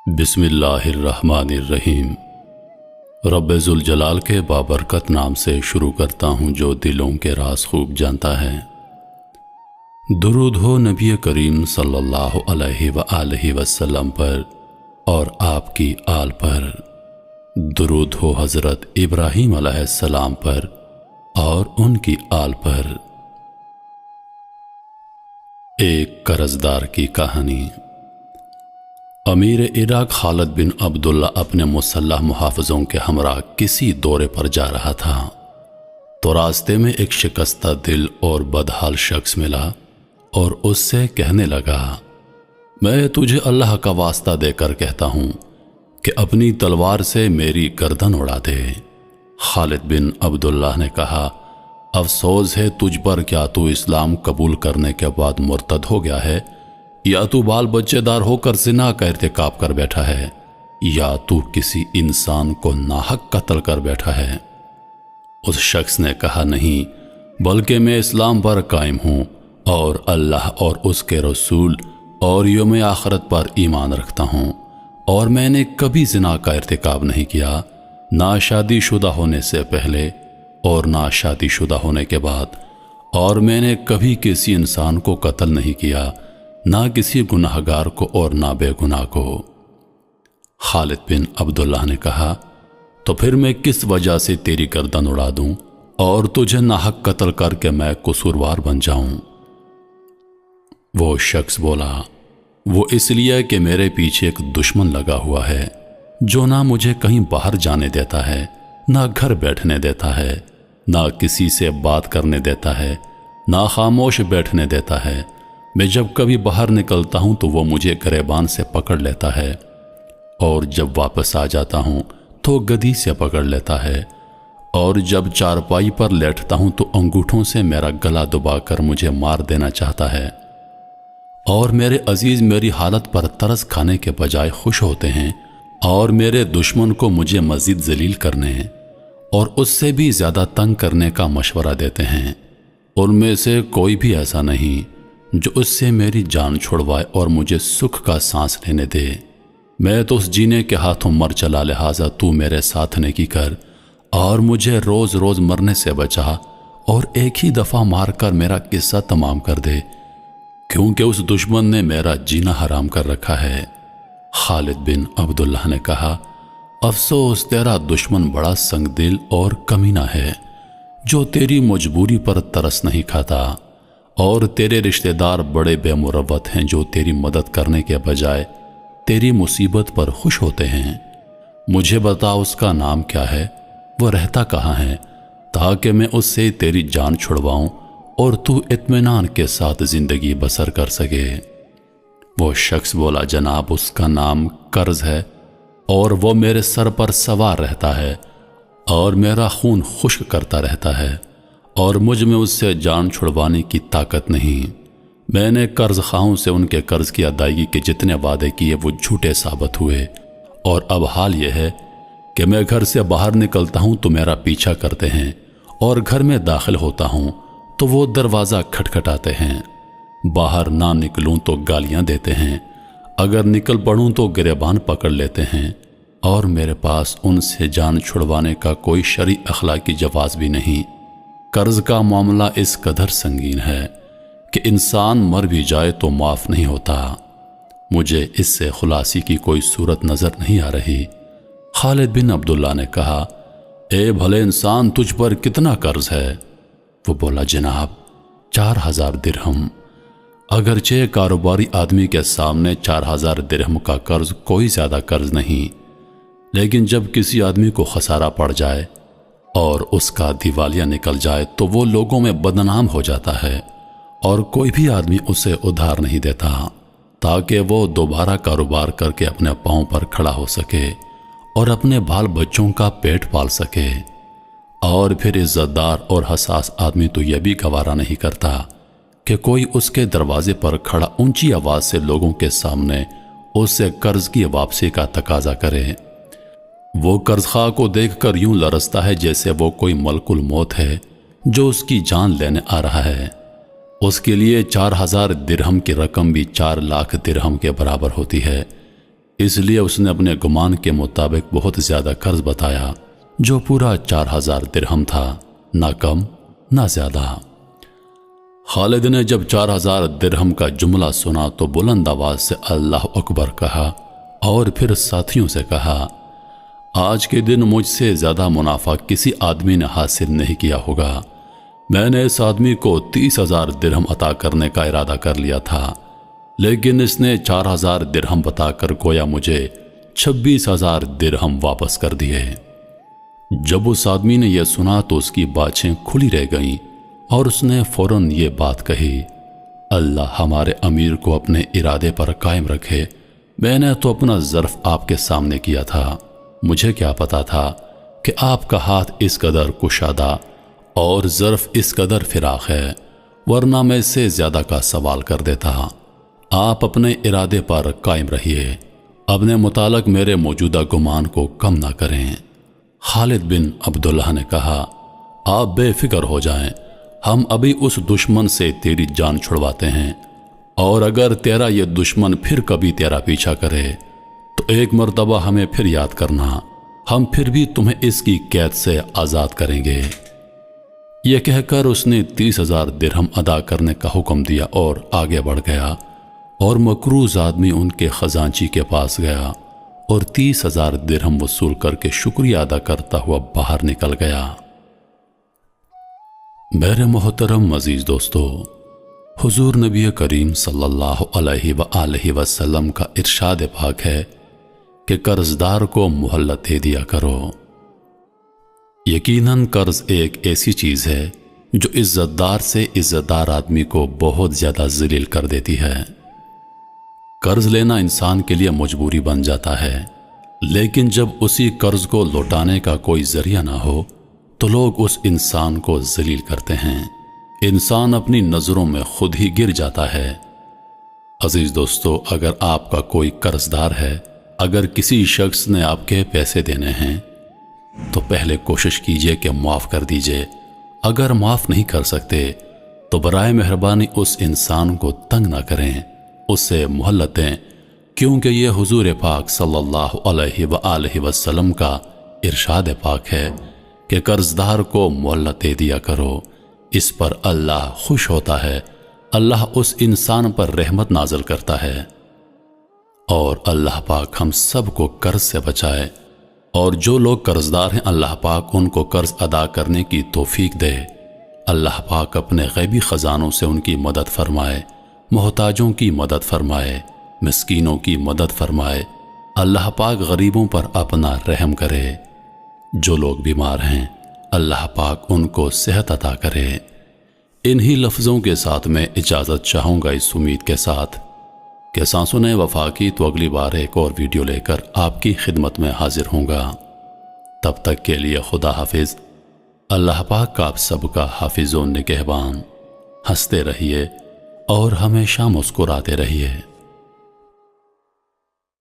بسم اللہ الرحمن الرحیم۔ رب ذوالجلال کے بابرکت نام سے شروع کرتا ہوں جو دلوں کے راز خوب جانتا ہے۔ درود ہو نبی کریم صلی اللہ علیہ وآلہ وسلم پر اور آپ کی آل پر۔ درود ہو حضرت ابراہیم علیہ السلام پر اور ان کی آل پر۔ ایک قرضدار کی کہانی۔ امیر عراق خالد بن عبداللہ اپنے مسلح محافظوں کے ہمراہ کسی دورے پر جا رہا تھا تو راستے میں ایک شکستہ دل اور بدحال شخص ملا اور اس سے کہنے لگا، میں تجھے اللہ کا واسطہ دے کر کہتا ہوں کہ اپنی تلوار سے میری گردن اڑا دے۔ خالد بن عبداللہ نے کہا، افسوس ہے تجھ پر، کیا تو اسلام قبول کرنے کے بعد مرتد ہو گیا ہے، یا تو بال بچے دار ہو کر زنا کا ارتکاب کر بیٹھا ہے، یا تو کسی انسان کو ناحق قتل کر بیٹھا ہے۔ اس شخص نے کہا، نہیں، بلکہ میں اسلام پر قائم ہوں اور اللہ اور اس کے رسول اور یوم آخرت پر ایمان رکھتا ہوں، اور میں نے کبھی زنا کا ارتکاب نہیں کیا، نہ شادی شدہ ہونے سے پہلے اور نہ شادی شدہ ہونے کے بعد، اور میں نے کبھی کسی انسان کو قتل نہیں کیا، نہ کسی گناہگار کو اور نہ بے گناہ کو۔ خالد بن عبداللہ نے کہا، تو پھر میں کس وجہ سے تیری گردن اڑا دوں اور تجھے ناحق قتل کر کے میں قصوروار بن جاؤں؟ وہ شخص بولا، وہ اس لیے کہ میرے پیچھے ایک دشمن لگا ہوا ہے جو نہ مجھے کہیں باہر جانے دیتا ہے، نہ گھر بیٹھنے دیتا ہے، نہ کسی سے بات کرنے دیتا ہے، نہ خاموش بیٹھنے دیتا ہے۔ میں جب کبھی باہر نکلتا ہوں تو وہ مجھے گریبان سے پکڑ لیتا ہے، اور جب واپس آ جاتا ہوں تو گدی سے پکڑ لیتا ہے، اور جب چارپائی پر لیٹتا ہوں تو انگوٹھوں سے میرا گلا دبا کر مجھے مار دینا چاہتا ہے، اور میرے عزیز میری حالت پر ترس کھانے کے بجائے خوش ہوتے ہیں، اور میرے دشمن کو مجھے مزید ذلیل کرنے اور اس سے بھی زیادہ تنگ کرنے کا مشورہ دیتے ہیں۔ ان میں سے کوئی بھی ایسا نہیں جو اس سے میری جان چھڑوائے اور مجھے سکھ کا سانس لینے دے۔ میں تو اس جینے کے ہاتھوں مر چلا، لہٰذا تو میرے ساتھ نیکی کر اور مجھے روز روز مرنے سے بچا، اور ایک ہی دفعہ مار کر میرا قصہ تمام کر دے، کیونکہ اس دشمن نے میرا جینا حرام کر رکھا ہے۔ خالد بن عبداللہ نے کہا، افسوس تیرا دشمن بڑا سنگ دل اور کمینہ ہے جو تیری مجبوری پر ترس نہیں کھاتا، اور تیرے رشتہ دار بڑے بے مروت ہیں جو تیری مدد کرنے کے بجائے تیری مصیبت پر خوش ہوتے ہیں۔ مجھے بتا اس کا نام کیا ہے، وہ رہتا کہاں ہے، تاکہ میں اس سے تیری جان چھڑواؤں اور تو اطمینان کے ساتھ زندگی بسر کر سکے۔ وہ شخص بولا، جناب اس کا نام قرض ہے، اور وہ میرے سر پر سوار رہتا ہے اور میرا خون خشک کرتا رہتا ہے، اور مجھ میں اس سے جان چھڑوانے کی طاقت نہیں۔ میں نے قرض خواہوں سے ان کے قرض کی ادائیگی کے جتنے وعدے کیے وہ جھوٹے ثابت ہوئے، اور اب حال یہ ہے کہ میں گھر سے باہر نکلتا ہوں تو میرا پیچھا کرتے ہیں، اور گھر میں داخل ہوتا ہوں تو وہ دروازہ کھٹکھٹاتے ہیں۔ باہر نہ نکلوں تو گالیاں دیتے ہیں، اگر نکل پڑوں تو گریبان پکڑ لیتے ہیں، اور میرے پاس ان سے جان چھڑوانے کا کوئی شرعی اخلاقی جواز بھی نہیں۔ قرض کا معاملہ اس قدر سنگین ہے کہ انسان مر بھی جائے تو معاف نہیں ہوتا۔ مجھے اس سے خلاصی کی کوئی صورت نظر نہیں آ رہی۔ خالد بن عبداللہ نے کہا، اے بھلے انسان، تجھ پر کتنا قرض ہے؟ وہ بولا، جناب 4000 درہم۔ اگرچہ کاروباری آدمی کے سامنے 4000 درہم کا قرض کوئی زیادہ قرض نہیں، لیکن جب کسی آدمی کو خسارہ پڑ جائے اور اس کا دیوالیہ نکل جائے تو وہ لوگوں میں بدنام ہو جاتا ہے، اور کوئی بھی آدمی اسے ادھار نہیں دیتا تاکہ وہ دوبارہ کاروبار کر کے اپنے پاؤں پر کھڑا ہو سکے اور اپنے بال بچوں کا پیٹ پال سکے۔ اور پھر عزت دار اور حساس آدمی تو یہ بھی گوارا نہیں کرتا کہ کوئی اس کے دروازے پر کھڑا اونچی آواز سے لوگوں کے سامنے اس سے قرض کی واپسی کا تقاضا کرے۔ وہ قرض خواہ کو دیکھ کر یوں لرزتا ہے جیسے وہ کوئی ملک الموت ہے جو اس کی جان لینے آ رہا ہے۔ اس کے لیے 4000 درہم کی رقم بھی 4 لاکھ درہم کے برابر ہوتی ہے، اس لیے اس نے اپنے گمان کے مطابق بہت زیادہ قرض بتایا، جو پورا 4000 درہم تھا، نہ کم نہ زیادہ۔ خالد نے جب 4000 درہم کا جملہ سنا تو بلند آواز سے اللہ اکبر کہا اور پھر ساتھیوں سے کہا، آج کے دن مجھ سے زیادہ منافع کسی آدمی نے حاصل نہیں کیا ہوگا۔ میں نے اس آدمی کو 30,000 درہم عطا کرنے کا ارادہ کر لیا تھا، لیکن اس نے 4000 درہم بتا کر گویا مجھے 26,000 درہم واپس کر دیے۔ جب اس آدمی نے یہ سنا تو اس کی باچھیں کھلی رہ گئیں اور اس نے فوراً یہ بات کہی، اللہ ہمارے امیر کو اپنے ارادے پر قائم رکھے۔ میں نے تو اپنا ظرف آپ کے سامنے کیا تھا، مجھے کیا پتا تھا کہ آپ کا ہاتھ اس قدر کشادہ اور ظرف اس قدر فراخ ہے، ورنہ میں اس سے زیادہ کا سوال کر دیتا۔ آپ اپنے ارادے پر قائم رہیے، اپنے متعلق میرے موجودہ گمان کو کم نہ کریں۔ خالد بن عبداللہ نے کہا، آپ بے فکر ہو جائیں، ہم ابھی اس دشمن سے تیری جان چھڑواتے ہیں، اور اگر تیرا یہ دشمن پھر کبھی تیرا پیچھا کرے تو ایک مرتبہ ہمیں پھر یاد کرنا، ہم پھر بھی تمہیں اس کی قید سے آزاد کریں گے۔ یہ کہہ کر اس نے 30,000 درہم ادا کرنے کا حکم دیا اور آگے بڑھ گیا، اور مقروض آدمی ان کے خزانچی کے پاس گیا اور 30,000 درہم وصول کر کے شکریہ ادا کرتا ہوا باہر نکل گیا۔ میرے محترم عزیز دوستو، حضور نبی کریم صلی اللہ علیہ وآلہ وسلم کا ارشاد پاک ہے کہ قرضدار کو مہلت دے دیا کرو۔ یقیناً قرض ایک ایسی چیز ہے جو عزت دار سے عزت دار آدمی کو بہت زیادہ ذلیل کر دیتی ہے۔ قرض لینا انسان کے لیے مجبوری بن جاتا ہے، لیکن جب اسی قرض کو لوٹانے کا کوئی ذریعہ نہ ہو تو لوگ اس انسان کو ذلیل کرتے ہیں، انسان اپنی نظروں میں خود ہی گر جاتا ہے۔ عزیز دوستو، اگر آپ کا کوئی قرضدار ہے، اگر کسی شخص نے آپ کے پیسے دینے ہیں تو پہلے کوشش کیجئے کہ معاف کر دیجئے۔ اگر معاف نہیں کر سکتے تو برائے مہربانی اس انسان کو تنگ نہ کریں، اس سے مہلت دیں، کیونکہ یہ حضور پاک صلی اللہ علیہ وآلہ وسلم کا ارشاد پاک ہے کہ قرضدار کو مہلت دے دیا کرو، اس پر اللہ خوش ہوتا ہے، اللہ اس انسان پر رحمت نازل کرتا ہے۔ اور اللہ پاک ہم سب کو قرض سے بچائے، اور جو لوگ قرضدار ہیں اللہ پاک ان کو قرض ادا کرنے کی توفیق دے۔ اللہ پاک اپنے غیبی خزانوں سے ان کی مدد فرمائے، محتاجوں کی مدد فرمائے، مسکینوں کی مدد فرمائے۔ اللہ پاک غریبوں پر اپنا رحم کرے۔ جو لوگ بیمار ہیں اللہ پاک ان کو صحت عطا کرے۔ انہی لفظوں کے ساتھ میں اجازت چاہوں گا، اس امید کے ساتھ کہ سانسوں نے وفا کی تو اگلی بار ایک اور ویڈیو لے کر آپ کی خدمت میں حاضر ہوں گا۔ تب تک کے لیے خدا حافظ۔ اللہ پاک کا آپ سب کا حافظ و نگہبان۔ ہنستے رہیے اور ہمیشہ مسکراتے رہیے۔